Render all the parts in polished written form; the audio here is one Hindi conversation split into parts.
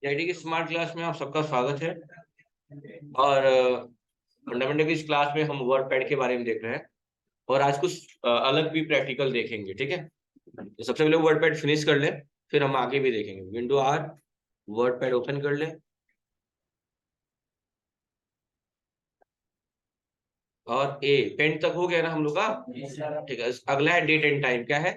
आईटी की स्मार्ट क्लास में आप सबका स्वागत है। और फंडामेंटल की इस क्लास में हम वर्ड पैड के बारे में देख रहे हैं और आज कुछ अलग भी प्रैक्टिकल देखेंगे। ठीक है, तो सबसे पहले वर्ड पैड फिनिश कर ले, फिर हम आगे भी देखेंगे। Window R, word pad open कर ले और ए पेंट तक हो गया ना हम लोग का। ठीक है, अगला है डेट एंड टाइम। क्या है?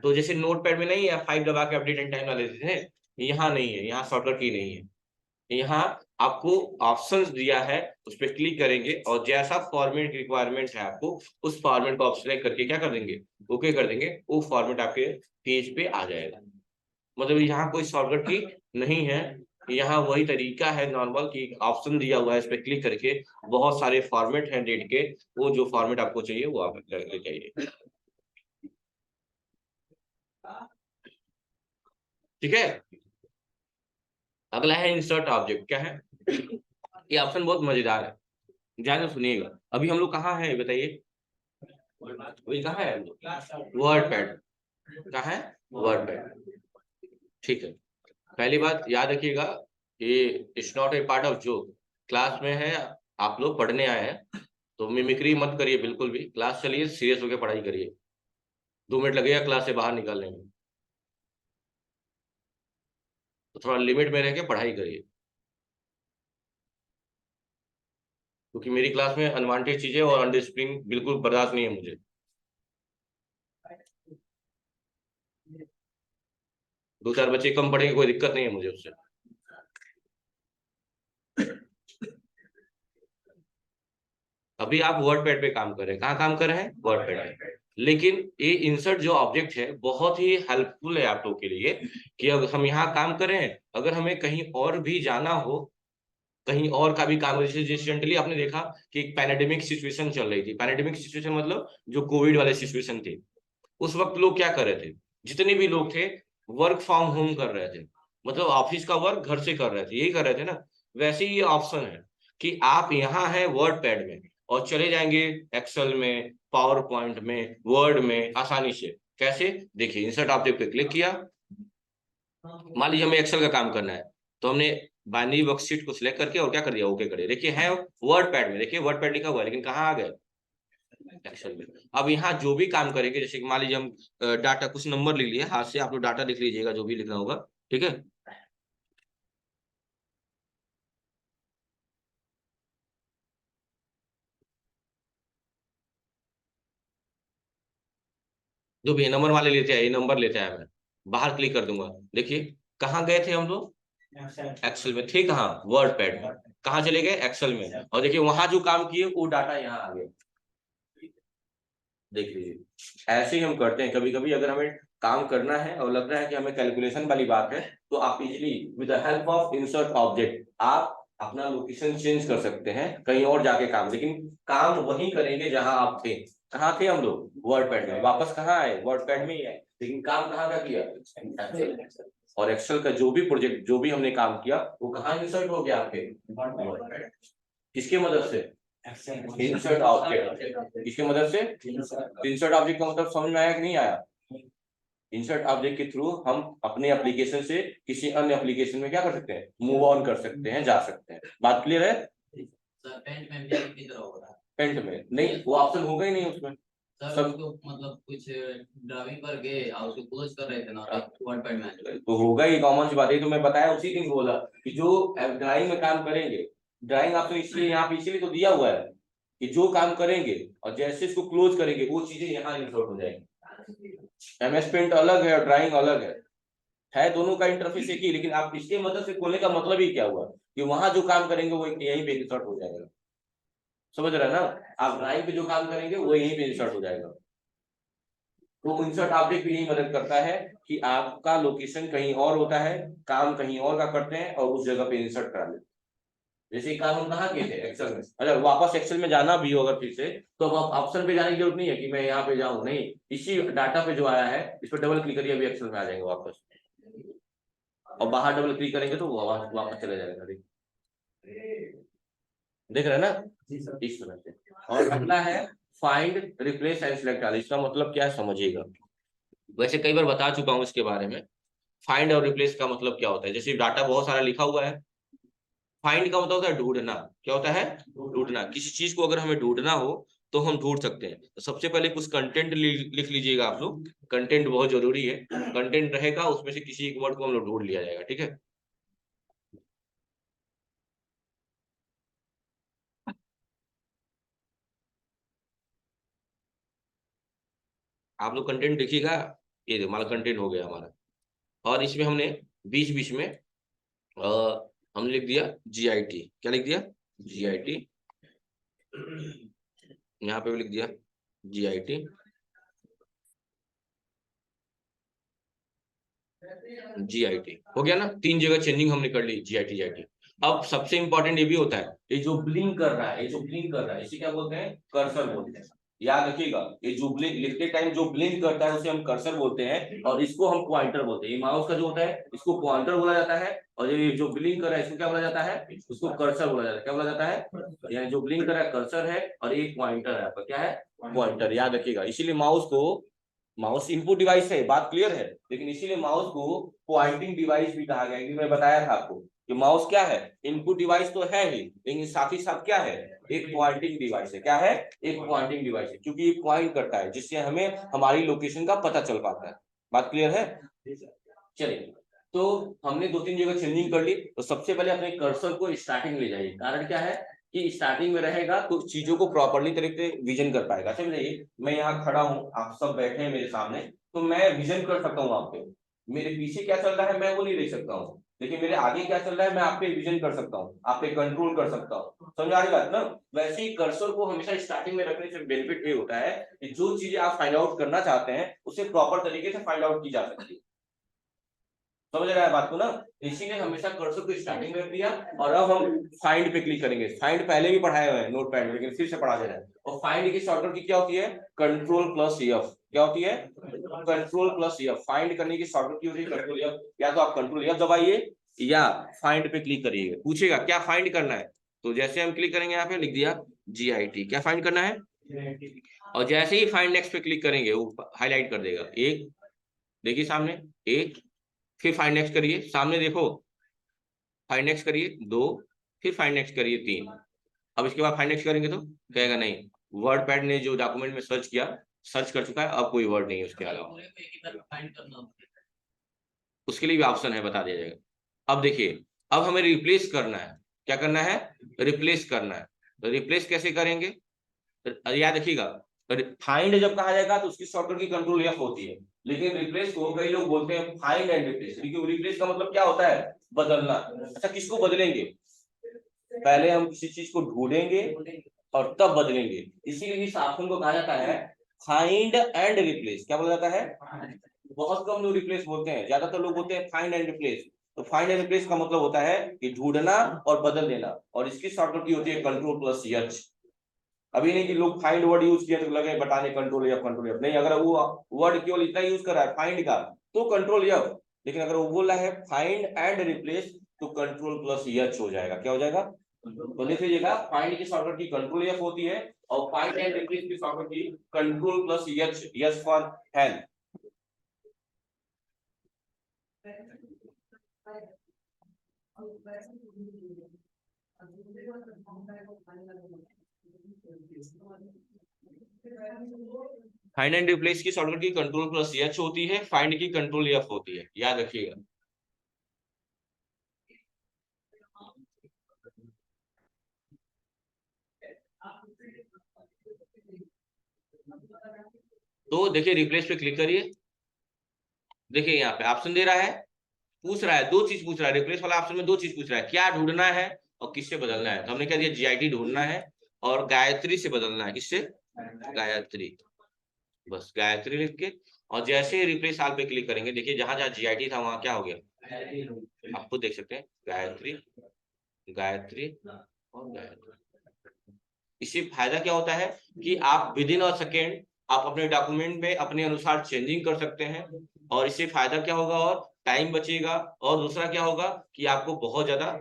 तो जैसे नोट पैड में नहीं है 5 दबा के अपडेट एंड टाइम डाल देते थे, यहाँ नहीं है, यहाँ शॉर्टकट की नहीं है। यहाँ आपको ऑप्शंस दिया है, उस पर क्लिक करेंगे और जैसा फॉर्मेट रिक्वायरमेंट है आपको उस फॉर्मेट को आप सिलेक्ट करके क्या कर देंगे, ओके कर देंगे, वो फॉर्मेट आपके पेज पे आ जाएगा। मतलब यहाँ कोई शॉर्टकट की नहीं है, यहाँ वही तरीका है नॉर्मल कि ऑप्शन दिया हुआ है, इस पर क्लिक करके बहुत सारे फॉर्मेट हैं डेट के, वो जो फॉर्मेट आपको चाहिए वो आप लेके आइए। ठीक है, अगला है इंसर्ट ऑब्जेक्ट। क्या है? ये ऑप्शन बहुत मजेदार है, ध्यान से सुनिएगा। अभी हम लोग कहाँ हैं बताइए? वही कहाँ है? Word pad. कहाँ है? Word pad. ठीक है, पहली बात याद रखिएगा, ये it's not a part of जो क्लास में है। आप लोग पढ़ने आए हैं तो मिमिक्री मत करिए बिल्कुल भी। क्लास चलिए, सीरियस होकर पढ़ाई करिए। 2 मिनट लगेगा क्लास से बाहर निकलने में, तो थोड़ा लिमिट में रह के पढ़ाई करिए, क्योंकि मेरी क्लास में अनवांटेड चीजें और अनडिसिप्लिन बिल्कुल बर्दाश्त नहीं है मुझे। 2-4 बच्चे कम पढ़ेंगे, कोई दिक्कत नहीं है मुझे उससे। अभी आप वर्ड पैड पे काम कर रहे हैं, कहाँ काम कर रहे हैं? वर्ड पैड पे। लेकिन ये इंसर्ट जो ऑब्जेक्ट है बहुत ही हेल्पफुल है आप लोग के लिए, कि अगर हम यहाँ काम कर रहे हैं, अगर हमें कहीं और भी जाना हो, कहीं और का भी काम, जैसे रिसेंटली आपने देखा कि एक पैनेडेमिक सिचुएशन चल रही थी। पैनेडेमिक सिचुएशन मतलब जो कोविड वाले सिचुएशन थे, उस वक्त लोग क्या कर रहे थे? जितने भी लोग थे वर्क फ्रॉम होम कर रहे थे, मतलब ऑफिस का वर्क घर से कर रहे थे, यही कर रहे थे ना। वैसे ही ये ऑप्शन है कि आप यहाँ है वर्ड पैड में और चले जाएंगे एक्सेल में, पावर पॉइंट में, वर्ड में आसानी से। कैसे? देखिए, इंसर्ट ऑब्जेक्ट पे क्लिक किया। मान लीजिए हमें एक्सेल का काम करना है, तो हमने बाइनरी वर्कशीट को सिलेक्ट करके और क्या कर दिया, ओके कर दिया। देखिए है वर्ड पैड में, देखिए वर्ड पैड लिखा हुआ है, लेकिन कहाँ आ गए? एक्सेल में। अब यहाँ जो भी काम करेंगे, जैसे कि मान लीजिए हम डाटा कुछ नंबर लिख लिए हाथ से, आप लोग डाटा लिख लीजिएगा जो भी लिखना होगा। ठीक है, जो भी नंबर वाले लेते हैं, ये नंबर लेते हैं, मैं बाहर क्लिक कर दूंगा। देखिए कहाँ गए थे हम लोग? एक्सेल में थे। कहाँ? वर्ड पैड में। कहाँ चले गए? एक्सेल में। और देखिए वहां जो काम किए वो डाटा यहाँ आ गया। देख लीजिए, ऐसे ही हम करते हैं कभी कभी। अगर हमें काम करना है और लग रहा है कि हमें कैलकुलेशन वाली बात है, तो आप easily with the help of insert object आप अपना लोकेशन चेंज कर सकते हैं, कहीं और जाके काम, लेकिन काम वही करेंगे जहां आप थे। कहाँ थे हम लोग? वर्ड पैड में। वापस कहाँ आए? वर्ड पैड में ही आए, लेकिन काम कहाँ का किया? Excel। और एक्सेल का जो भी प्रोजेक्ट, जो भी हमने काम किया, वो कहाँ इंसर्ट हो गया? आपके वर्ड पैड। किसकी मदद से? Insert object. इसकी मदद से इंसर्ट ऑब्जेक्ट का मतलब समझ में आया कि नहीं आया? इंसर्ट ऑब्जेक्ट के थ्रू हम अपने एप्लीकेशन से किसी अन्य एप्लीकेशन में क्या कर सकते हैं? मूव ऑन कर सकते हैं, जा सकते हैं। बात क्लियर है? पेंट में भी की तरह हो रहा है। पेंट में नहीं, वो ऑप्शन होगा ही नहीं उसमें। सब तो मतलब कुछ ड्राइंग पर गए और उसको क्लोज कर रहे थे ना, वर्ड पैड में तो होगा ही, कॉमन सी बात है। तो मैं बताया उसी दिन बोला कि जो ड्राइंग में काम करेंगे, ड्राइंग आपने इसलिए यहाँ पे इसीलिए तो दिया हुआ है कि जो काम करेंगे और जैसे इसको क्लोज करेंगे वो चीजें यहाँ इंसर्ट हो जाएंगी। एमएस पेंट अलग है और ड्राइंग अलग है दोनों का इंटरफेस एक ही, लेकिन आप इसके मदद से खोलने का मतलब ही क्या हुआ कि वहां जो काम करेंगे वो यहीं पे इंसर्ट हो जाएगा। समझ रहे हैं ना? आप ड्राइंग पे जो काम करेंगे वो यहीं पे इंसर्ट हो जाएगा। तो इंसर्ट ऑब्जेक्ट भी यही मदद करता है कि आपका लोकेशन कहीं और होता है, काम कहीं और का करते हैं और उस जगह पे इंसर्ट करा लेते हैं। जैसे काम हम कहाँ किए थे? एक्सेल में। अगर वापस एक्सेल में जाना भी होगा फिर से, तो अब ऑप्शन पे जाने की जरूरत नहीं है कि मैं यहाँ पे जाऊँ, नहीं, इसी डाटा पे जो आया है इस पर डबल क्लिक करिए, अभी एक्सेल में आ जाएंगे वापस। और बाहर डबल क्लिक करेंगे तो वापस चले जाएगा। देख रहे हैं ना? इस तरह से। और अगला है find, replace and select all. इसका मतलब क्या है समझिएगा। वैसे कई बार बता चुका हूँ इसके बारे में, फाइंड और रिप्लेस का मतलब क्या होता है? जैसे डाटा बहुत सारा लिखा हुआ है, फाइंड का मतलब होता है ढूंढना। क्या होता है? ढूंढना। किसी चीज को अगर हमें ढूंढना हो तो हम ढूंढ सकते हैं। तो सबसे पहले कुछ कंटेंट लिख लीजिएगा आप लोग। कंटेंट बहुत जरूरी है। कंटेंट रहेगा, उसमें से किसी एक वर्ड को हम लोग ढूंढ लिया जाएगा। ठीक है, आप लोग कंटेंट देखिएगा। ये देखो, हमारा कंटेंट हो गया हमारा। और इसमें हमने बीच बीच में हमने लिख दिया GIT। क्या लिख दिया? GIT। यहाँ पे भी लिख दिया GIT। GIT हो गया ना? 3 जगह चेंजिंग हमने कर ली, GIT GIT। अब सबसे इंपॉर्टेंट ये भी होता है, ये जो ब्लिंक कर रहा है, ये जो ब्लिंक कर रहा है, इसे क्या बोलते हैं? कर्सर बोलते हैं। याद रखिएगा, ये जो ब्लिंक लिखते टाइम जो ब्लिंक करता है उसे हम कर्सर बोलते हैं, और इसको हम पॉइंटर बोलते हैं। ये माउस का जो होता है इसको पॉइंटर बोला जाता है, और ये जो ब्लिंक कर रहा है इसको क्या बोला जाता है? उसको कर्सर बोला जाता है। क्या बोला जाता है? यहाँ जो ब्लिंक कर रहा है कर्सर है, और एक पॉइंटर है आपका। क्या है? पॉइंटर। याद रखिएगा, इसीलिए माउस को, माउस इनपुट डिवाइस है, बात क्लियर है, लेकिन इसीलिए माउस को पॉइंटिंग डिवाइस भी कहा गया है। मैं बताया था आपको कि माउस क्या है? इनपुट डिवाइस तो है ही, लेकिन साथ ही साथ क्या है? एक पॉइंटिंग डिवाइस है। क्या है? एक पॉइंटिंग डिवाइस है, क्योंकि ये पॉइंट करता है, जिससे हमें हमारी लोकेशन का पता चल पाता है। बात क्लियर है? चलिए, तो हमने 2-3 जगह चेंजिंग कर ली। तो सबसे पहले अपने कर्सर को स्टार्टिंग में ले जाइए। कारण क्या है कि स्टार्टिंग में रहेगा तो चीजों को प्रॉपरली तरीके से विजन कर पाएगा। समझिए, मैं यहाँ खड़ा हूँ, आप सब बैठे हैं मेरे सामने, तो मैं विजन कर सकता हूँ आप पे। मेरे पीछे क्या चल रहा है मैं वो नहीं देख सकता हूँ, लेकिन मेरे आगे क्या चल रहा है मैं आप पे विजन कर सकता हूँ, आप पे कंट्रोल कर सकता हूँ। समझ आ रही बात ना? वैसे ही कर्सर को हमेशा स्टार्टिंग में रखने से बेनिफिट ये होता है कि जो चीजें आप फाइंड आउट करना चाहते हैं उसे प्रॉपर तरीके से फाइंड आउट की जा सकती है। समझ रहा है बात को ना? इसीलिए हमेशा कर्सर को स्टार्टिंग में रख दिया। और अब हम फाइंड पे क्लिक करेंगे। फाइंड पहले भी पढ़ाए हुए हैं नोटपैड में, लेकिन फिर से पढ़ा दे रहे हैं। और फाइंड की शॉर्टकट की क्या होती है? Ctrl+F। क्या होती है? Ctrl+F। फाइंड करने की शॉर्टकट की होती है Ctrl+F। या तो आप Ctrl+F दबाइए, या फाइंड पे क्लिक करिएगा। पूछेगा क्या फाइंड करना है, तो जैसे हम क्लिक करेंगे यहाँ पे लिख दिया GIT। क्या फाइंड करना है? और जैसे ही फाइंड नेक्स्ट पे क्लिक करेंगे वो हाईलाइट कर देगा। एक, देखिए सामने एक, फिर फाइंड नेक्स्ट करिए, सामने देखो, फाइंड नेक्स्ट करिए 2, फिर फाइंड नेक्स्ट करिए 3। अब इसके बाद फाइंड नेक्स्ट करेंगे तो कहेगा नहीं, वर्ड पैड ने जो डॉक्यूमेंट में सर्च किया, सर्च कर चुका है, अब कोई वर्ड नहीं है उसके अलावा। उसके लिए भी ऑप्शन है, बता दिया जाएगा। अब देखिए, अब हमें रिप्लेस करना है। क्या करना है? रिप्लेस करना है। तो रिप्लेस कैसे करेंगे? याद रखिएगा, फाइंड जब कहा जाएगा तो उसकी शॉर्टकट की Ctrl+F होती है, लेकिन रिप्लेस को कई लोग बोलते हैं फाइंड एंड रिप्लेस। रिप्लेस का मतलब क्या होता है? बदलना। अच्छा, किसको बदलेंगे? पहले हम किसी चीज को ढूंढेंगे और तब बदलेंगे। इसीलिए इस ऑप्शन को कहा जाता है फाइंड एंड रिप्लेस। क्या बोला जाता है? बहुत कम लोग रिप्लेस बोलते हैं, ज्यादातर लोग बोलते हैं फाइंड एंड रिप्लेस। तो फाइंड एंड रिप्लेस का मतलब होता है कि ढूंढना और बदल देना, और इसकी शॉर्टकट की होती है Ctrl+H। अभी नहीं कि लोग फाइंड वर्ड यूज किया तो लगे बताने Ctrl+F नहीं। अगर वो वर्ड केवल इतना यूज कर रहा है फाइंड का तो Ctrl+F, लेकिन अगर वो बोला है फाइंड एंड रिप्लेस तो Ctrl+H हो जाएगा। क्या हो जाएगा? तो लिख लीजिएगा, फाइंड की शॉर्टकट की Ctrl+F होती है, और फाइंड एंड रिप्लेस की शॉर्टकट की Ctrl+H। Yes for help. Find and replace की शॉर्टकट की Ctrl+H होती है, फाइंड की Ctrl+F होती है। याद रखिएगा। तो देखिए, रिप्लेस पे क्लिक करिए। देखिए यहाँ पे ऑप्शन दे रहा है, पूछ रहा है, दो चीज पूछ रहा है। रिप्लेस वाला ऑप्शन में दो चीज पूछ रहा है, क्या ढूंढना है और किससे बदलना है। तो हमने क्या दिया? GIT ढूंढना है और गायत्री से बदलना है। किससे? गायत्री। बस गायत्री लिख के, और जैसे ही रिप्लेस ऑल पे क्लिक करेंगे, देखिए जहां जहां GIT था वहां क्या हो गया, आप खुद देख सकते हैं। गायत्री, गायत्री और गायत्री। इससे फायदा क्या होता है कि आप विद इन अ सेकेंड आप अपने डॉक्यूमेंट में अपने अनुसार चेंजिंग कर सकते हैं। और इससे फायदा क्या होगा? और टाइम बचेगा। और दूसरा क्या होगा कि आपको बहुत ज्यादा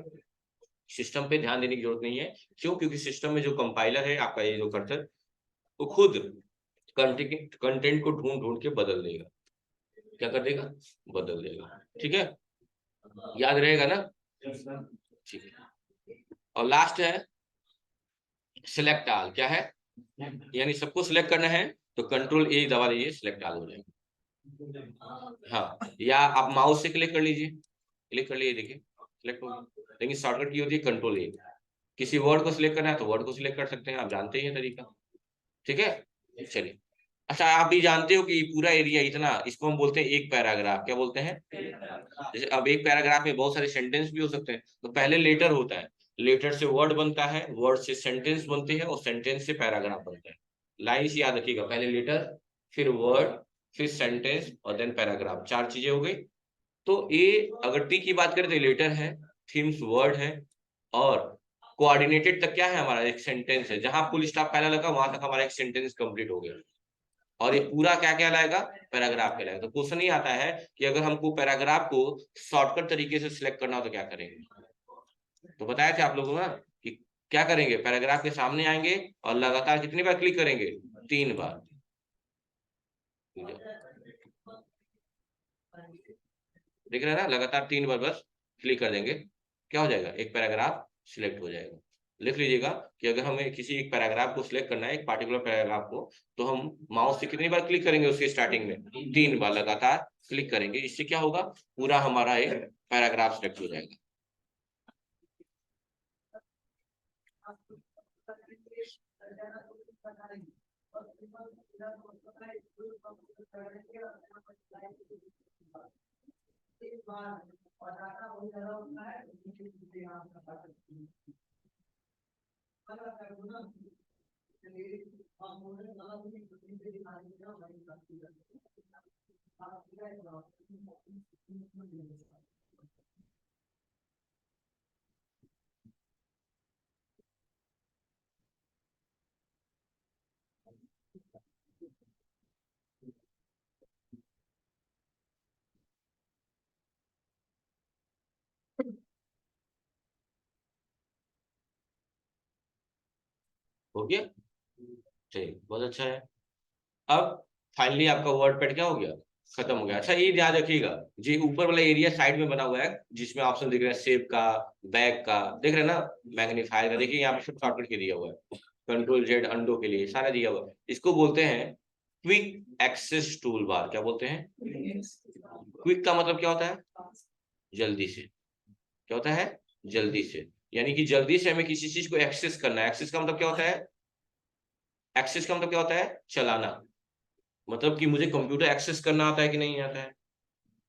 सिस्टम पे ध्यान देने की जरूरत नहीं है। क्यों? क्योंकि सिस्टम में जो कंपाइलर है आपका, ये जो कर्सर, वो खुद कंटेंट को ढूंढ ढूंढ के बदल देगा। क्या कर देगा, बदल देगा। ठीक है, याद रहेगा ना? ठीक है। और लास्ट है सिलेक्ट ऑल। क्या है, यानी सबको सिलेक्ट करना है तो कंट्रोल ए दबा दीजिए, सिलेक्ट ऑल हो जाएगा। हाँ, या आप माउस से क्लिक कर लीजिए, क्लिक कर लीजिए, देखिए सिलेक्ट हो गया। लेकिन शॉर्टकट की होती है कंट्रोल ए। किसी वर्ड को सिलेक्ट करना है तो वर्ड को सिलेक्ट कर सकते हैं, आप जानते ही हैं तरीका। ठीक है, चलिए। अच्छा, आप भी जानते हो कि पूरा एरिया इतना, इसको हम बोलते हैं एक पैराग्राफ। क्या बोलते हैं? जैसे अब एक पैराग्राफ में बहुत सारे सेंटेंस भी हो सकते हैं, तो पहले लेटर होता है, लेटर से वर्ड बनता है, वर्ड से सेंटेंस बनते हैं, और सेंटेंस से पैराग्राफ बनता है। लाइन से याद रखिएगा, पहले लेटर, फिर वर्ड, फिर सेंटेंस, और देन पैराग्राफ। 4 चीजें हो गई। तो ये अगर टी की बात करें तो लेटर है, थीम्स वर्ड है, और कोऑर्डिनेटेड तक क्या है हमारा, एक सेंटेंस है। जहां फुल स्टॉप पहला लगा वहां तक हमारा एक सेंटेंस कंप्लीट हो गया। और ये पूरा क्या कहलाएगा, पैराग्राफ कहलाएगा। तो क्वेश्चन ये आता है कि अगर हमको पैराग्राफ को शॉर्टकट तरीके से सिलेक्ट करना हो तो क्या करेंगे? तो बताया थे आप लोगों को ना कि क्या करेंगे, पैराग्राफ के सामने आएंगे और लगातार कितनी बार क्लिक करेंगे, 3 बार। देख रहे हैं ना, लगातार 3 बार बस क्लिक कर देंगे, क्या हो जाएगा, एक पैराग्राफ सिलेक्ट हो जाएगा। लिख लीजिएगा कि अगर हमें किसी एक पैराग्राफ को सिलेक्ट करना है, एक पार्टिकुलर पैराग्राफ को, तो हम माउस से कितनी बार क्लिक करेंगे, उसके स्टार्टिंग में 3 बार लगातार क्लिक करेंगे। इससे क्या होगा, पूरा हमारा एक पैराग्राफ सिलेक्ट हो जाएगा। हो गया, ठीक, बहुत अच्छा है। अब फाइनली आपका वर्ड पैड क्या हो गया, खत्म हो गया। अच्छा, ये ध्यान रखिएगा, जी ऊपर वाला एरिया साइड में बना हुआ है जिसमें ऑप्शन दिख रहा है, सेव का, बैक का, देख रहे हैं ना, मैग्नीफायर का, देखिए यहाँ पे सब शॉर्टकट के दिया हुआ है, कंट्रोल जेड अंडो के लिए सारा दिया हुआ है। इसको बोलते हैं क्विक एक्सेस टूल बार। क्या बोलते हैं? क्विक का मतलब क्या होता है, जल्दी से। क्या होता है, जल्दी से, यानी कि जल्दी से हमें किसी चीज को एक्सेस करना है। एक्सेस का मतलब क्या होता है, एक्सेस का मतलब क्या होता है, चलाना। मतलब कि मुझे कंप्यूटर एक्सेस करना आता है कि नहीं आता है,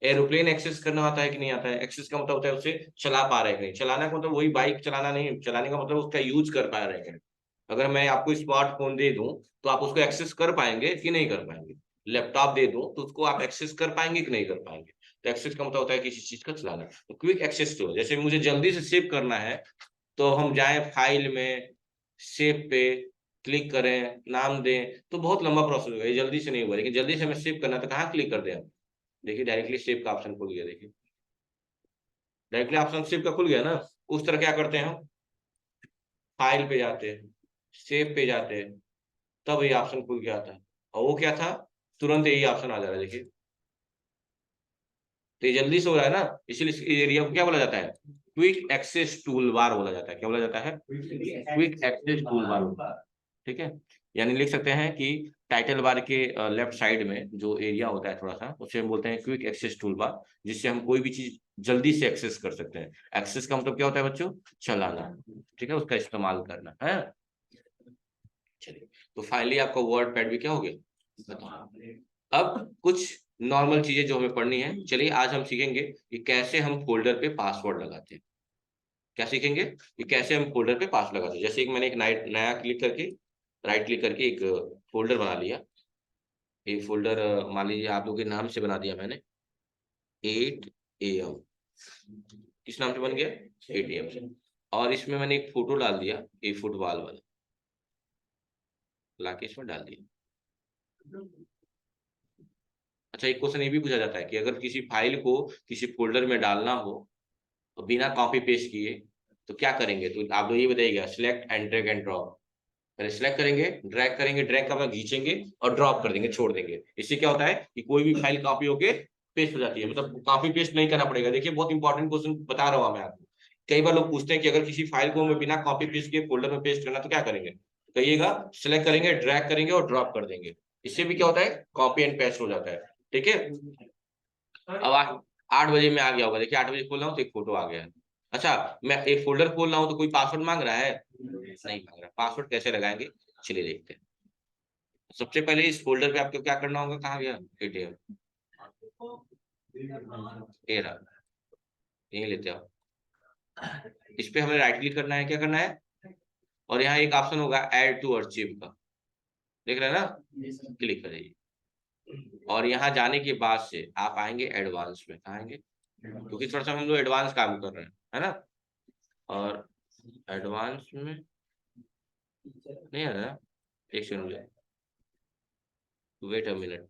एरोप्लेन एक्सेस करना आता है कि नहीं आता है। एक्सेस का मतलब होता है उसे चला पा रहे हैं कि नहीं। चलाना का मतलब वही बाइक चलाना नहीं, चलाने का मतलब उसका यूज कर पा रहे हैं कि नहीं। अगर मैं आपको स्मार्टफोन दे दूं तो आप उसको एक्सेस कर पाएंगे कि नहीं कर पाएंगे। लैपटॉप दे दूं तो उसको आप एक्सेस कर पाएंगे कि नहीं कर पाएंगे। तो एक्सेस का मतलब होता है किसी चीज का चलाना। तो क्विक एक्सेस टू, जैसे मुझे जल्दी से सेव करना है तो हम जाएं फाइल में, सेव पे क्लिक करें, नाम दें, तो बहुत लंबा प्रोसेस होगा, ये जल्दी से नहीं हुआ। लेकिन जल्दी से हमें सेव करना है तो कहाँ क्लिक कर दें हम, देखिए डायरेक्टली सेव का ऑप्शन खुल गया। देखिए डायरेक्टली ऑप्शन सेव का खुल गया ना। उस तरह क्या करते हैं हम, फाइल पे जाते हैं, सेव पे जाते हैं, तब ये ऑप्शन खुल के आता है। और वो क्या था, तुरंत यही ऑप्शन आ जा रहा है, देखिए। तो ये जल्दी से हो रहा है ना, इसलिए इस एरिया को क्या बोला जाता है, क्विक एक्सेस टूल बार बोला जाता है। क्या बोला जाता है, क्विक एक्सेस टूल बार। ठीक है, यानी लिख सकते हैं कि टाइटल बार के लेफ्ट साइड में जो एरिया होता है थोड़ा सा, उसे हम बोलते हैं क्विक एक्सेस टूल बार, जिससे हम कोई भी चीज जल्दी से एक्सेस कर सकते हैं। एक्सेस का मतलब क्या होता है बच्चों, चलाना। ठीक है, उसका इस्तेमाल करना है। चलिए, तो फाइनली आपका वर्ड पैड भी क्या हो गया। अब कुछ नॉर्मल चीजें जो हमें पढ़नी है, चलिए आज हम सीखेंगे कि कैसे हम फोल्डर पे पासवर्ड लगाते हैं। क्या सीखेंगे कि कैसे हम फोल्डर पे पासवर्ड लगाते हैं। जैसे एक मैंने एक नया क्लिक करके, राइट क्लिक करके एक फोल्डर बना लिया। एक फोल्डर मान लीजिए आप लोगों के नाम से बना दिया मैंने, 8 AM। किस नाम से बन गया, 8 AM से। और इसमें मैंने एक फोटो डाल दिया, एक फुटबॉल वाला, लाके इसमें डाल दिया। अच्छा, एक क्वेश्चन ये भी पूछा जाता है कि अगर किसी फाइल को किसी फोल्डर में डालना हो तो बिना कॉपी पेस्ट किए तो क्या करेंगे। तो आप लोग ये बताइएगा, select and drag and drop. पहले सिलेक्ट करेंगे, ड्रैग का मतलब खींचेंगे और ड्रॉप कर देंगे, छोड़ देंगे। इससे क्या होता है कि कोई भी फाइल कॉपी होके पेस्ट हो जाती है, मतलब कॉपी पेस्ट नहीं करना पड़ेगा। देखिए बहुत इंपॉर्टेंट क्वेश्चन बता रहा हूँ मैं आपको। कई बार लोग पूछते हैं कि अगर किसी फाइल को हमें बिना कॉपी पेस्ट के फोल्डर में पेस्ट करना तो क्या करेंगे, कहिएगा सेलेक्ट करेंगे, ड्रैग करेंगे और ड्रॉप कर देंगे। इससे भी क्या होता है, कॉपी एंड पेस्ट हो जाता है। ठीक है, अब 8 बजे में आ गया होगा, देखिए 8 बजे खोल रहा हूँ तो एक फोटो आ गया है। अच्छा, मैं एक फोल्डर खोल रहा हूँ तो कोई पासवर्ड मांग रहा है, नहीं मांग रहा। पासवर्ड कैसे लगाएंगे, चलिए देखते हैं। सबसे पहले इस फोल्डर पे आपको क्या करना होगा, कहाँ गया एटीएम, ये रहा, यही लेते आओ। इस पे हमें राइट क्लिक करना है, क्या करना है, और यहाँ एक ऑप्शन होगा ऐड टू अर्चिव का, देख रहे हैं ना, क्लिक करिए। और यहाँ जाने के बाद से आप आएंगे एडवांस में, आएंगे क्योंकि थोड़ा सा हम लोग एडवांस काम कर रहे हैं, है ना। और एडवांस में नहीं आ रहा, एक second, wait a minute.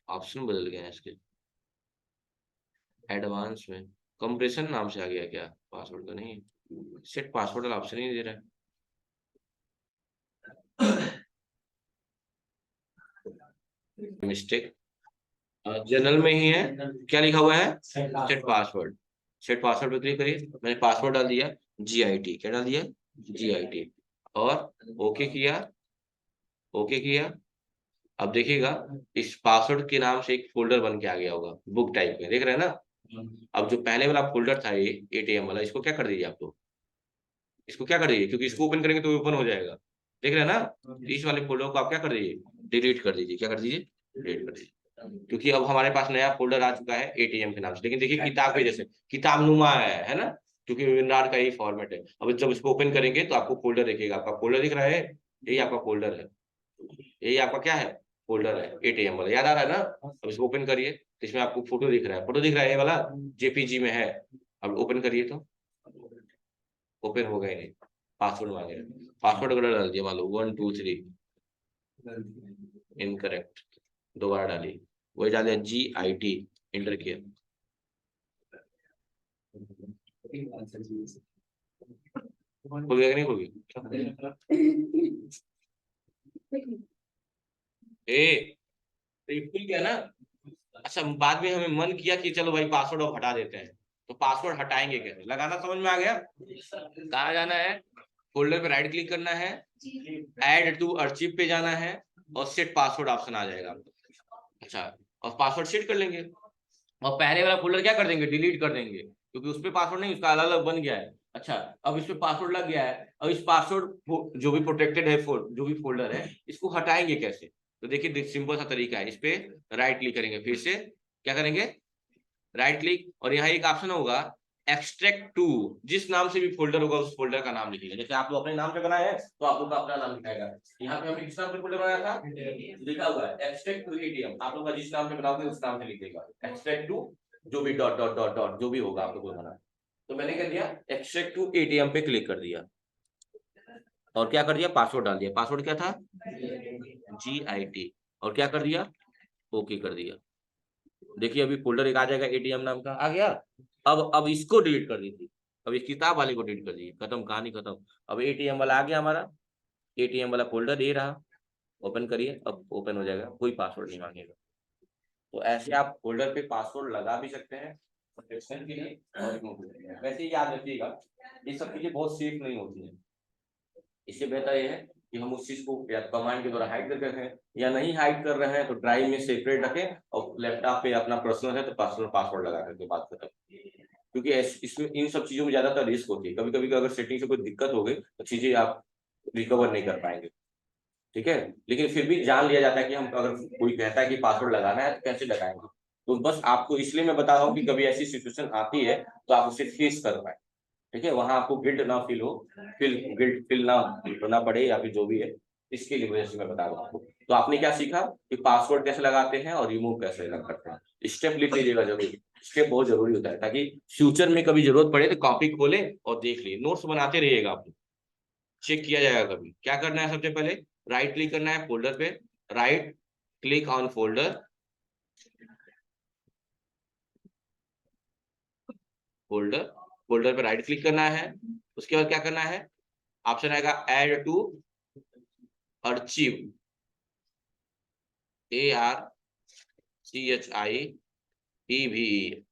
Option बदल गए हैं इसके, एडवांस में कंप्रेशन नाम से आ गया क्या, पासवर्ड तो नहीं, सेट पासवर्ड वाला ऑप्शन ही नहीं दे रहा है। मिस्टेक, जनरल में ही है, क्या लिखा हुआ है, सेट पासवर्ड। सेट पासवर्ड पे क्लिक करिए, मैंने पासवर्ड डाल दिया GIT, क्या डाल दिया GIT, और ओके किया, ओके किया। अब देखिएगा इस पासवर्ड के नाम से एक फोल्डर बन के आ गया होगा बुक टाइप में, देख रहे हैं ना। अब जो पहले वाला फोल्डर था ये ATM वाला, इसको क्या कर दीजिए आप लोग, इसको क्या कर दीजिए, क्योंकि इसको ओपन करेंगे तो ओपन हो जाएगा, देख रहे हैं ना। तो इस वाले फोल्डर को आप क्या कर दीजिए, डिलीट कर दीजिए, क्या कर दीजिए, डिलीट कर दीजिए। क्योंकि अब हमारे पास नया फोल्डर आ चुका है ATM के नाम से, लेकिन देखिए किताब पे जैसे किताब नुमा है ना, क्योंकि विनरार का यही फॉर्मेट है। अब जब इसको ओपन करेंगे तो आपको फोल्डर दिखेगा, आपका फोल्डर दिख रहा है, यही आपका फोल्डर है, यही आपका क्या है, फोल्डर है ATM वाला, याद आ रहा है ना। अब इसको ओपन करिए तो इसमें आपको फोटो दिख रहा है, फोटो दिख रहा है, ये वाला JPG में है। अब ओपन करिए तो ओपन हो गए नहीं, पासवर्ड मांगे, पासवर्ड वगैरह डाल दिया, मान लो 1 2 3, इनकरेक्ट, दोबारा डालिए, वही डाल दिया GIT, इंटर किया, खुल गया कि नहीं खुल गया, ए तो ये खुल गया ना। अच्छा, बाद में हमें मन किया कि चलो भाई पासवर्ड अब हटा देते हैं, तो पासवर्ड हटाएंगे कैसे, लगाना समझ में आ गया। कहाँ जाना है, फोल्डर पे राइट क्लिक करना है, ऐड टू अर्चिव पे जाना है, और सेट पासवर्ड ऑप्शन आ जाएगा। अच्छा, और पासवर्ड सेट कर लेंगे, और पहले वाला फोल्डर क्या कर देंगे, डिलीट कर देंगे, क्योंकि उस पे पासवर्ड नहीं, उसका अलग अलग बन गया है। अच्छा, अब इस पे पासवर्ड लग गया है, अब इस पासवर्ड जो भी प्रोटेक्टेड है जो भी फोल्डर है, इसको हटाएंगे कैसे। तो देखिए सिंपल सा तरीका है, इस पे राइट क्लिक करेंगे, फिर से क्या करेंगे, राइट क्लिक, और यहाँ एक ऑप्शन होगा एक्सट्रैक्ट टू, जिस नाम से भी फोल्डर होगा उस फोल्डर का नाम लिखिएगा। जैसे आप लोग अपने नाम से बनाए हैं तो आप लोग का अपना नाम लिखाएगा। यहाँ पे हमने किस नाम से फोल्डर बनाया था, लिखा हुआ है एक्सट्रैक्ट टू ATM, आप लोग का जिस नाम से बनाओगे उस नाम से लिखिएगा, एक्सट्रैक्ट टू जो भी डॉट डॉट डॉट डॉट जो भी होगा आप लोग को बना। तो मैंने कर दिया एक्सट्रैक्ट टू ATM पे क्लिक कर दिया, और क्या कर दिया, पासवर्ड डाल दिया, पासवर्ड क्या था GIT, और क्या कर दिया, ओके कर दिया। देखिए अभी फोल्डर एक आ जाएगा ATM नाम का, आ गया। अब इसको डिलीट कर दीजिए, अब इस किताब वाले को डिलीट कर दीजिए, खत्म कहानी खत्म। अब ATM वाला आ गया हमारा, ATM वाला फोल्डर ये रहा, ओपन करिए, अब ओपन हो जाएगा, कोई पासवर्ड नहीं मांगेगा। तो ऐसे आप फोल्डर पे पासवर्ड लगा भी सकते हैं प्रोटेक्शन के लिए, और रिमूव भी सकते हैं। वैसे ही याद रखिएगा ये सब चीजें बहुत सेफ नहीं होती हैं, इससे बेहतर ये है कि हम उस चीज को या कमांड के द्वारा हाइड करके रखें, या नहीं हाइड कर रहे हैं तो ड्राइव में सेपरेट रखें, और लैपटॉप पे अपना पर्सनल है तो पर्सनल पासवर्ड लगा करके बात करें। क्योंकि इसमें इन सब चीजों में ज्यादातर रिस्क होती है, कभी कभी अगर सेटिंग से कोई दिक्कत हो गई तो चीजें आप रिकवर नहीं कर पाएंगे। ठीक है, लेकिन फिर भी जान लिया जाता है कि हम अगर कोई कहता है कि पासवर्ड लगाना है तो कैसे लगाएंगे। तो बस आपको इसलिए मैं बता रहा हूँ कि कभी ऐसी सिचुएशन आती है तो आप उसे फेस कर पाए। ठीक है, वहां आपको गिल्ट ना फील हो, गिल्ट फील ना होना पड़े, या फिर जो भी है, इसके लिए वजह से मैं बता रहा हूँ आपको। तो आपने क्या सीखा कि पासवर्ड कैसे लगाते हैं और रिमूव कैसे करते हैं, स्टेप लिख लीजिएगा जरूर, स्टेप बहुत जरूरी होता है, ताकि फ्यूचर में कभी जरूरत पड़े तो कॉपी खोले और देख लिए, नोट्स बनाते रहिएगा आप, चेक किया जाएगा कभी। क्या करना है, सबसे पहले राइट क्लिक करना है फोल्डर पे, right click on folder, folder folder पे राइट क्लिक करना है। उसके बाद क्या करना है, ऑप्शन आएगा add to archive, ARCHIEVE,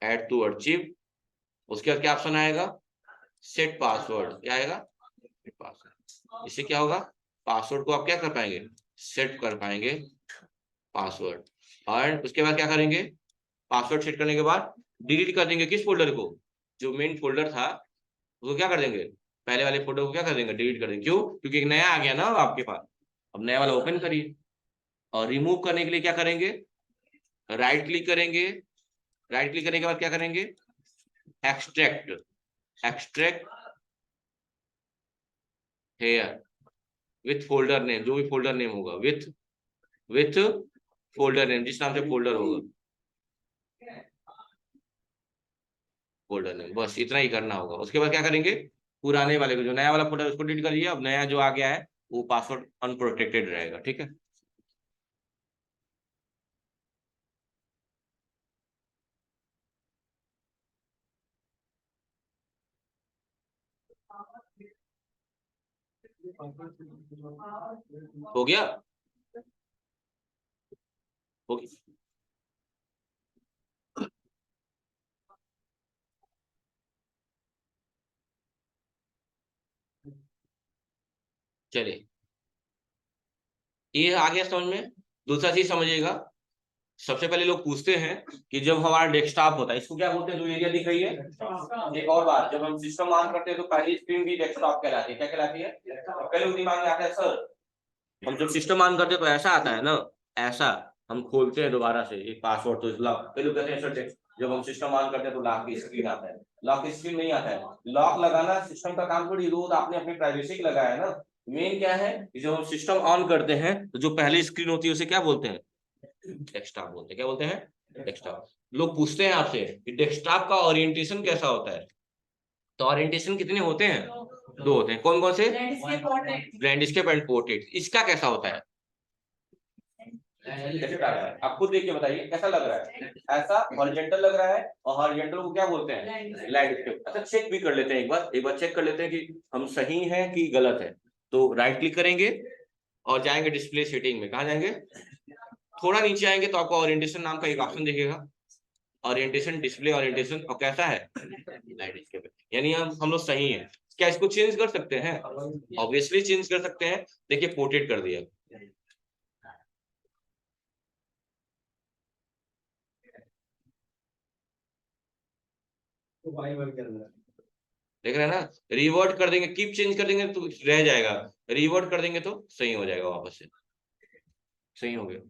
add to archive. उसके बाद क्या ऑप्शन आएगा, सेट पासवर्ड, क्या आएगा, सेट पासवर्ड। इससे क्या होगा, पासवर्ड को आप क्या कर पाएंगे, सेट कर पाएंगे पासवर्ड। और उसके बाद क्या करेंगे, पासवर्ड सेट करने के बाद डिलीट कर देंगे किस फोल्डर को, जो मेन फोल्डर था उसको क्या कर देंगे, पहले वाले फोल्डर को क्या कर देंगे, डिलीट कर देंगे। क्यों, क्योंकि एक नया आ गया ना आपके पास, अब नया वाला ओपन करिए। और रिमूव करने के लिए क्या करेंगे, राइट क्लिक करेंगे, राइट क्लिक करने के बाद क्या करेंगे, extract, extract hair with folder name, जो भी फोल्डर नेम होगा, विथ फोल्डर नेम, जिस नाम से फोल्डर होगा, फोल्डर नेम, बस इतना ही करना होगा। उसके बाद क्या करेंगे, पुराने वाले को, जो नया वाला फोल्डर उसको डिलीट कर लिया, अब नया जो आ गया है वो पासवर्ड अनप्रोटेक्टेड रहेगा। ठीक है, हो गया, हो गया। चलिए, ये आ गया समझ में। दूसरा चीज समझिएगा, सबसे पहले लोग पूछते हैं कि जब हमारा डेस्कटॉप होता है, इसको क्या बोलते हैं, जो एरिया दिख रही है। एक और बात, जब हम सिस्टम ऑन करते हैं तो पहली स्क्रीन भी डेस्कटॉप कहलाती है, क्या कहलाती है। पहले दिमाग में आता है सर, हम जब सिस्टम ऑन करते हैं तो ऐसा आता है ना, ऐसा हम खोलते हैं दोबारा से एक पासवर्ड, तो लॉक पहले कहते हैं सर, जब हम सिस्टम ऑन करते हैं तो लॉक की स्क्रीन आता है। लॉक स्क्रीन नहीं आता है, लॉक लगाना सिस्टम का काम थोड़ी, रोज आपने अपनी प्राइवेसी के लगाया है ना। मेन क्या है, जब हम सिस्टम ऑन करते हैं तो जो पहली स्क्रीन होती है उसे क्या बोलते हैं, डेस्कटॉप बोलते हैं। क्या बोलते हैं, डेस्कटॉप। लोग पूछते हैं आपसे कि डेस्कटॉप का ओरिएंटेशन कैसा होता है, तो ओरिएंटेशन कितने होते हैं, दो होते हैं। कौन कौन से, लैंडस्केप एंड पोर्ट्रेट। इसका कैसा होता है, कैसे लग रहा है, आप खुद देख के बताइए कैसा लग रहा है, ऐसा हॉरिजॉन्टल लग रहा है, और हॉरिजॉन्टल को क्या बोलते हैं, लैंडस्केप। अच्छा, चेक भी कर लेते हैं, एक बार चेक कर लेते हैं कि हम सही हैं कि गलत है। तो राइट क्लिक करेंगे और जाएंगे डिस्प्ले सेटिंग में, कहाँ जाएंगे, थोड़ा नीचे आएंगे तो आपको ओरिएंटेशन नाम का एक ऑप्शन दिखेगा, ओरिएंटेशन, डिस्प्ले ओरिएंटेशन, और कैसा है, लैंडस्केप। यानी हम लोग सही हैं। क्या इसको चेंज कर सकते हैं, ऑब्वियसली चेंज कर सकते हैं। देखिए पोर्ट्रेट कर दिया, देख रहे हैं ना, रिवर्ट कर देंगे, कीप चेंज कर देंगे तो रह जाएगा, रिवर्ट कर देंगे तो सही हो जाएगा वापस से, सही हो गया।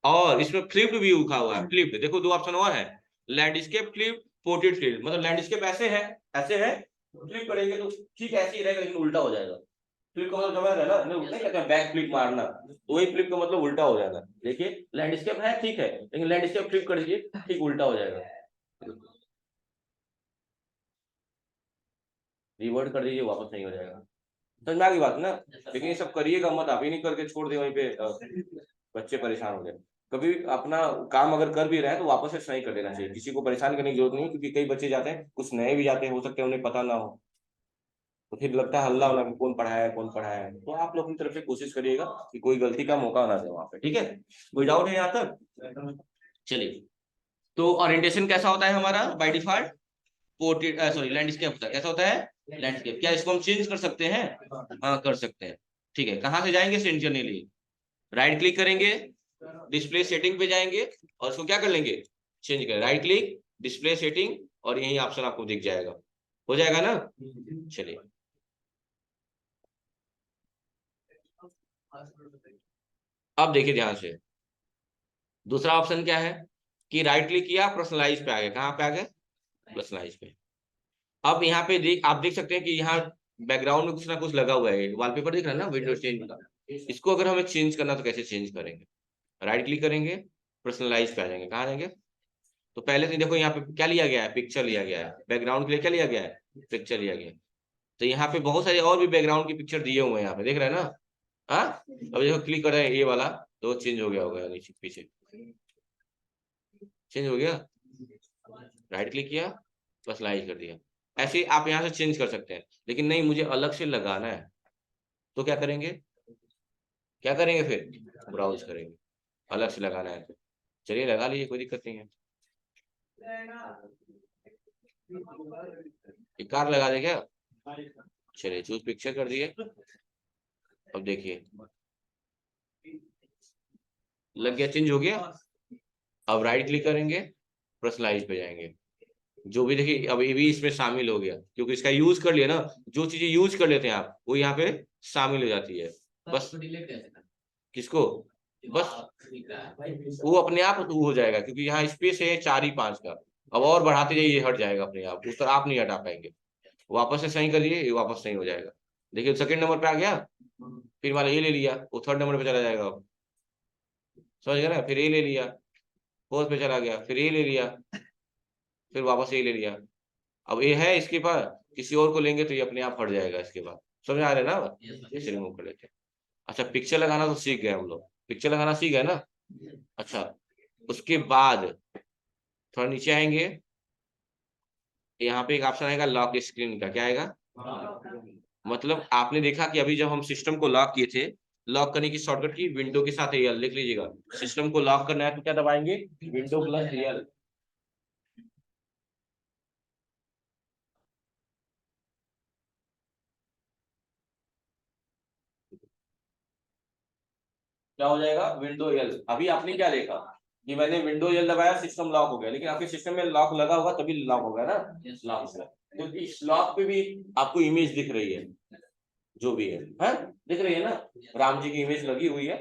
और इसमें फ्लिप्ड व्यू लिखा हुआ है, फ्लिप्ड, देखो दो ऑप्शन और है, लैंडस्केप फ्लिप, पोर्ट्रेट फ्लिप। मतलब लैंडस्केप ऐसे है, ऐसे है, फ्लिप करेंगे तो ठीक ऐसे ही रहेगा, लेकिन उल्टा हो जाएगा। फ्लिप का मतलब समझ रहे ना, नहीं उल्टा कहते हैं बैक फ्लिप मारना, तो वही फ्लिप का मतलब उल्टा हो जाएगा। देखिए लैंडस्केप है ठीक है, लेकिन लैंडस्केप फ्लिप कर दीजिए, ठीक उल्टा हो जाएगा, रिवर्ट कर दीजिए वापस नहीं हो जाएगा। समझ में आ गई बात ना। लेकिन ये सब करिएगा मत, आप ही नहीं करके छोड़ दे वहीं पे, बच्चे परेशान हो गए। कभी अपना काम अगर कर भी रहे हैं तो वापस से सही कर देना चाहिए, किसी को परेशान करने की जरूरत नहीं, क्योंकि कई बच्चे जाते हैं, कुछ नए भी जाते हैं, हो सकता है उन्हें पता ना हो, तो फिर लगता है हल्ला होना कि कौन पढ़ाया है, कौन पढ़ाया है। तो आप लोग अपनी तरफ से कोशिश करिएगा कि कोई गलती का मौका ना दे वहां पे, ठीक है। कोई डाउट है यहाँ तक, चलिए। तो ओरिएंटेशन कैसा होता है हमारा by default, portrait, sorry landscape होता है, कैसा होता है, लैंडस्केप। क्या इसको हम चेंज कर सकते हैं, हाँ कर सकते हैं। ठीक है, कहाँ से जाएंगे चेंज करने के लिए, राइट क्लिक करेंगे, डिस्प्ले सेटिंग पे जाएंगे, और उसको क्या कर लेंगे, चेंज करें, राइट क्लिक, डिस्प्ले सेटिंग, और यही ऑप्शन आपको दिख जाएगा, हो जाएगा ना। चलिए, अब देखिए ध्यान से, दूसरा ऑप्शन क्या है, कि राइट क्लिक किया, पर्सनलाइज पे आ गया, कहाँ पे आ गया, पर्सनलाइज पे। अब यहाँ पे आप देख सकते हैं कि यहाँ बैकग्राउंड में कुछ ना कुछ लगा हुआ है, वॉलपेपर दिख रहा है ना, विंडो चेंज का। इसको अगर हमें चेंज करना तो कैसे चेंज करेंगे, राइट क्लिक करेंगे, पर्सनलाइज पे आ जाएंगे, कहाँ जाएंगे, तो पहले से देखो यहाँ पे क्या लिया गया है, पिक्चर लिया गया है, बैकग्राउंड के लिए क्या लिया गया है, पिक्चर लिया गया है। तो यहाँ पे बहुत सारे और भी बैकग्राउंड की पिक्चर दिए हुए हैं, यहाँ पे देख रहे हैं ना। हाँ, अब देखो क्लिक कर रहे हैं ये वाला, तो चेंज हो गया होगा नीचे पीछे, चेंज हो गया, राइट क्लिक किया, पर्सनलाइज कर दिया। ऐसे आप यहाँ से चेंज कर सकते हैं, लेकिन नहीं मुझे अलग से लगाना है, तो क्या करेंगे, क्या करेंगे फिर, ब्राउज करेंगे। अलग से लगाना है तो चलिए लगा लीजिए, कोई दिक्कत नहीं है। एक कार लगा दे क्या, चलिए चूज पिक्चर कर दिए। अब देखिए लग गया, चेंज हो गया। अब राइट क्लिक करेंगे, पर्सनलाइज पे जाएंगे। जो भी देखिए अब ये भी इसमें शामिल हो गया, क्योंकि इसका यूज कर लिया ना, जो चीजें यूज कर लेते हैं आप वो यहाँ पे शामिल हो जाती है। बस किसको, बस वो अपने आप वो हो जाएगा, क्योंकि यहाँ स्पेस है 4 ही 5 का। अब और बढ़ाते जाइए, हट जाएगा अपने आप, उस तरह आप नहीं हटा पाएंगे। वापस से सही करिए, ये वापस सही हो जाएगा। देखिए सेकंड नंबर पे आ गया, फिर वाला ये ले लिया, वो थर्ड नंबर पे चला जाएगा। अब समझ गए ना, फिर ये ले लिया, फोर्थ पे चला गया, फिर ये ले लिया, फिर वापस ये ले लिया। अब ये है इसके पास, किसी और को लेंगे तो ये अपने आप हट जाएगा इसके बाद। समझ आ रहे हैं ना, ये रिमूव कर लेते हैं। अच्छा पिक्चर लगाना तो सीख गए हम लोग, पिक्चर लगाना सीख गए ना। अच्छा उसके बाद थोड़ा नीचे आएंगे, यहाँ पे एक ऑप्शन आएगा लॉक स्क्रीन का, क्या आएगा, मतलब आपने देखा कि अभी जब हम सिस्टम को लॉक किए थे, लॉक करने की शॉर्टकट की विंडो के साथ एल लिख लीजिएगा। सिस्टम को लॉक करना है तो क्या दबाएंगे, विंडो प्लस एल। क्या हो जाएगा, विंडो एल। अभी आपने क्या देखा कि मैंने विंडो एल दबाया, सिस्टम लॉक हो गया, लेकिन आपके सिस्टम में लॉक लगा होगा तभी लॉक हो गया ना। लॉक से तो इस लॉक पे भी आपको इमेज दिख रही है, जो भी है, दिख रही है ना, राम जी की इमेज लगी हुई है।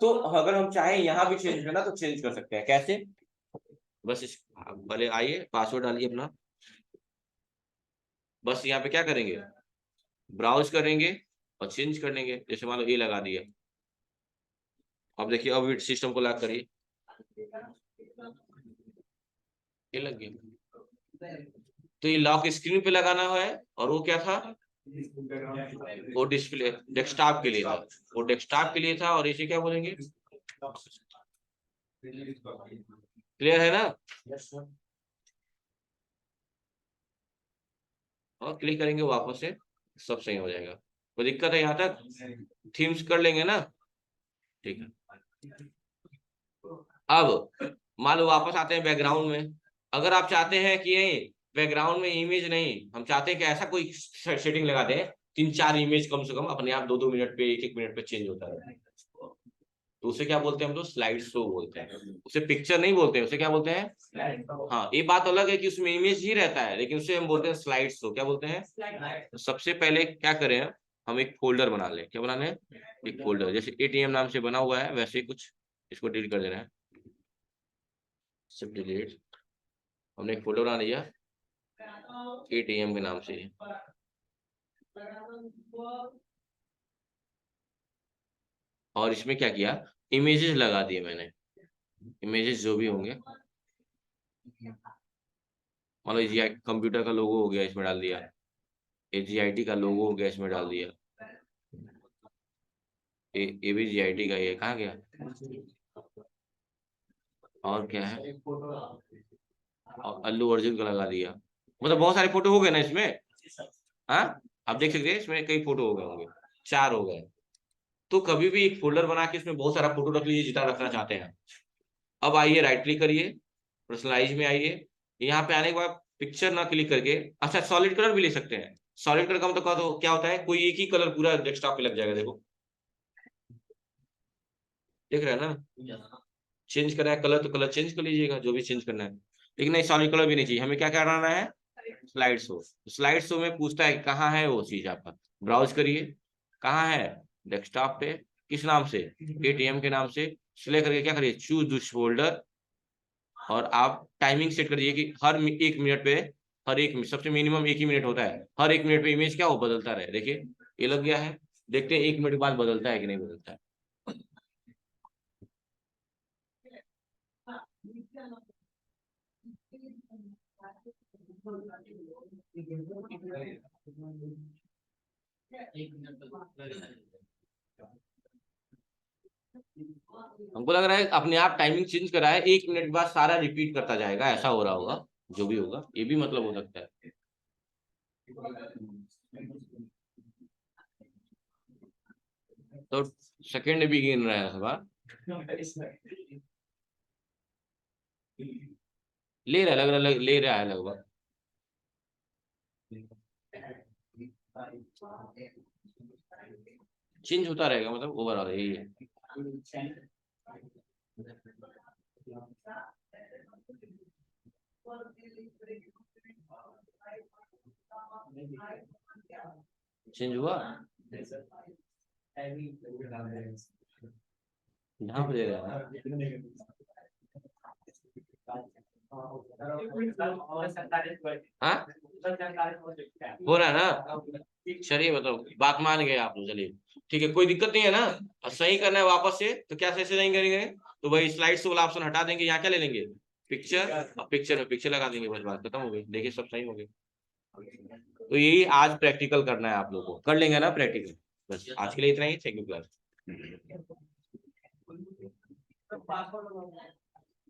तो अगर हम चाहें यहाँ भी चेंज करना तो चेंज कर सकते हैं, कैसे, बस इस पहले आइए, पासवर्ड डालिए अपना। बस यहाँ पे क्या करेंगे, ब्राउज करेंगे और चेंज कर लेंगे। जैसे मान लो ये लगा दिया, अब देखिए अब सिस्टम को लॉक करिए, ये लग गया। तो ये लॉक स्क्रीन पे लगाना है, और वो क्या था, वो डिस्प्ले डेस्कटॉप के लिए था, वो डेस्कटॉप के लिए था। और इसे क्या बोलेंगे, क्लियर है ना। और क्लिक करेंगे वापस से, सब सही हो जाएगा। कोई दिक्कत है यहाँ तक, थीम्स कर लेंगे ना, ठीक है। अब मान लो वापस आते हैं बैकग्राउंड में। अगर आप चाहते हैं कि नहीं बैकग्राउंड में इमेज नहीं, हम चाहते हैं कि ऐसा कोई सेटिंग लगा दें 3 4 इमेज कम से कम अपने आप 2 2 मिनट पे 1 1 मिनट पे चेंज होता है, तो उसे क्या बोलते हैं हम लोग, स्लाइड शो बोलते हैं। उसे पिक्चर नहीं बोलते हैं, उसे क्या बोलते हैं, हाँ ये बात अलग है कि उसमें इमेज ही रहता है, लेकिन उसे हम बोलते हैं स्लाइड शो। क्या बोलते हैं, तो सबसे पहले क्या करें, हम एक फोल्डर बना लें। क्या बनाने, एक फोल्डर, जैसे एटीएम नाम से बना हुआ है वैसे ही कुछ, इसको डिलीट कर देना है, सिर्फ डिलीट। हमने एक फोल्डर बना लिया एटीएम के नाम से। और इसमें क्या किया, इमेजेस लगा दिए मैंने, इमेजेस जो भी होंगे, मान लो जी कंप्यूटर का लोगो हो गया इसमें डाल दिया, एजीआईटी का लोगो हो गया इसमें डाल दिया, ए भी जीआईटी का, ये कहाँ गया, और क्या है, और अल्लू अर्जुन का लगा दिया। मतलब बहुत सारे फोटो हो गए ना इसमें, हाँ आप देख सकते हैं इसमें कई फोटो हो गए होंगे, 4 हो गए। तो कभी भी एक फोल्डर बना के इसमें बहुत सारा फोटो रख लीजिए जितना रखना चाहते हैं। अब आइए राइट क्लिक करिए, पर्सनलाइज में आइए, यहाँ पे आने के बाद पिक्चर ना क्लिक करके, अच्छा सॉलिड कलर भी ले सकते हैं। सॉलिड कलर का मतलब क्या होता है, कोई एक ही कलर पूरा डेस्कटॉप पे लग जाएगा, देखो देख रहे हैं ना। चेंज करना है कलर तो कलर चेंज कर लीजिएगा, जो भी चेंज करना है, लेकिन नहीं सॉलिड कलर भी नहीं चाहिए। हमें क्या कराना है, स्लाइड शो। स्लाइड शो में पूछता है कहाँ है वो चीज आपका, ब्राउज करिए, कहाँ है, डेस्कटॉप पे, किस नाम से, एटीएम के नाम से। सिलेक्ट करके क्या करिए, चूज दिस फोल्डर, और आप टाइमिंग सेट करिए कि हर 1 मिनट पे, हर एक सबसे मिनिमम 1 ही मिनट होता है, हर 1 मिनट पे इमेज क्या हो बदलता रहे। देखिए ये लग गया है, देखते हैं 1 मिनट के बाद बदलता है कि नहीं बदलता है। हमको लग रहा है अपने आप टाइमिंग चेंज करा है, 1 मिनट के बाद सारा रिपीट करता जाएगा, ऐसा हो रहा होगा, जो भी होगा ये भी मतलब हो सकता है। तो सेकंड भी गिन रहा है सवाल, ले रहा है लगभग, ले रहा है लगभग। चेंज होता रहेगा, मतलब ओवरऑल यही है। चेंज हुआ यहाँ पे दे रहा है। हाँ हो रहा है ना, चलिए बताओ, बात मान गए आप लोग, चलिए ठीक है, कोई दिक्कत नहीं है ना। और सही करना है वापस से, तो क्या सही से नहीं करेंगे, तो वही स्लाइड्स वाला ऑप्शन हटा देंगे, यहाँ क्या ले लेंगे, पिक्चर, और पिक्चर में पिक्चर लगा देंगे, बस बात खत्म हो गई, देखिए सब सही हो गया। तो यही आज प्रैक्टिकल करना है आप लोगों को, कर लेंगे ना प्रैक्टिकल, बस आज के लिए इतना ही, थैंक यू क्लास।